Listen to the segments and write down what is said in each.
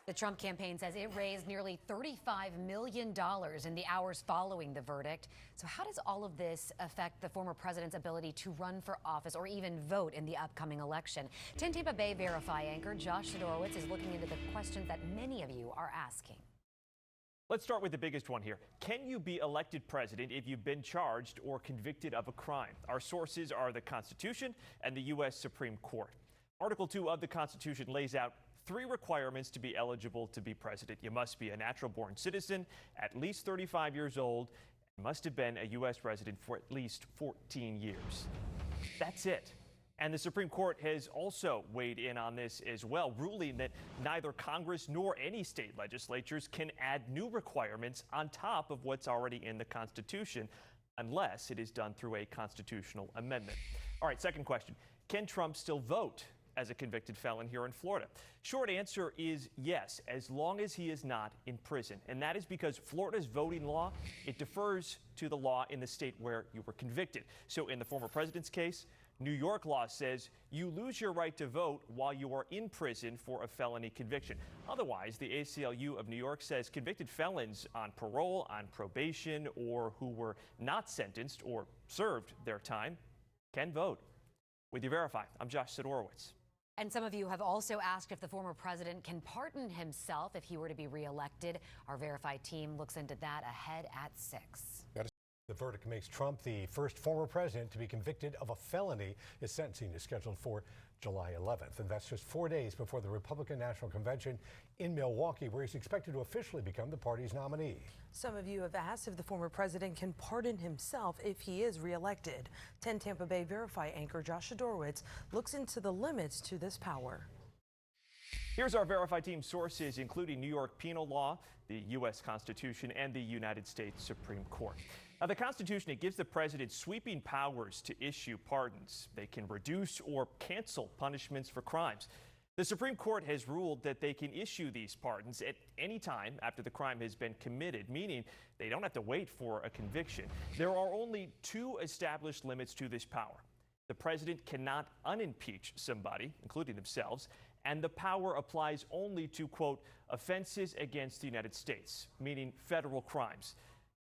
The Trump campaign says it raised nearly $35 million in the hours following the verdict. So how does all of this affect the former president's ability to run for office or even vote in the upcoming election? 10 Tampa Bay Verify anchor Josh Sidorowicz is looking into the questions that many of you are asking. Let's start with the biggest one here. Can you be elected president if you've been charged or convicted of a crime? Our sources are the Constitution and the U.S. Supreme Court. Article 2 of the Constitution lays out 3 requirements to be eligible to be president. You must be a natural-born citizen, at least 35 years old, and must have been a U.S. resident for at least 14 years. That's it. And the Supreme Court has also weighed in on this as well, ruling that neither Congress nor any state legislatures can add new requirements on top of what's already in the Constitution, unless it is done through a constitutional amendment. All right, second question. Can Trump still vote as a convicted felon here in Florida? Short answer is yes, as long as he is not in prison. And that is because Florida's voting law, it defers to the law in the state where you were convicted. So in the former president's case, New York law says you lose your right to vote while you are in prison for a felony conviction. Otherwise, the ACLU of New York says convicted felons on parole, on probation, or who were not sentenced or served their time can vote. With You Verify, I'm Josh Sidorowicz. And some of you have also asked if the former president can pardon himself if he were to be reelected. Our Verify team looks into that ahead at 6. The verdict makes Trump the first former president to be convicted of a felony. His sentencing is scheduled for July 11th, and that's just 4 days before the Republican National Convention in Milwaukee, where he's expected to officially become the party's nominee. Some of you have asked if the former president can pardon himself if he is reelected. 10 Tampa Bay Verify anchor Josh Sidorowicz looks into the limits to this power. Here's our Verify team sources, including New York penal law, the U.S. Constitution, and the United States Supreme Court. Now, the Constitution, it gives the president sweeping powers to issue pardons. They can reduce or cancel punishments for crimes. The Supreme Court has ruled that they can issue these pardons at any time after the crime has been committed, meaning they don't have to wait for a conviction. There are only 2 established limits to this power. The president cannot unimpeach somebody, including themselves, and the power applies only to, quote, offenses against the United States, meaning federal crimes.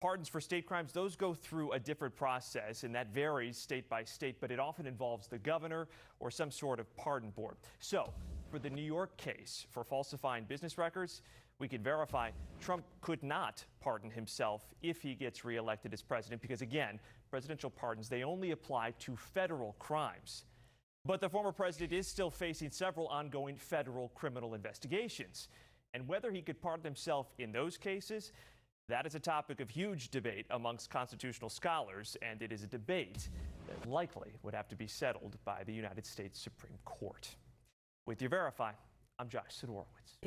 Pardons for state crimes, those go through a different process, and that varies state by state, but it often involves the governor or some sort of pardon board. So, for the New York case for falsifying business records, we can verify Trump could not pardon himself if he gets reelected as president because, again, presidential pardons, they only apply to federal crimes. But the former president is still facing several ongoing federal criminal investigations. And whether he could pardon himself in those cases, that is a topic of huge debate amongst constitutional scholars, and it is a debate that likely would have to be settled by the United States Supreme Court. With You Verify, I'm Josh Sidorowicz.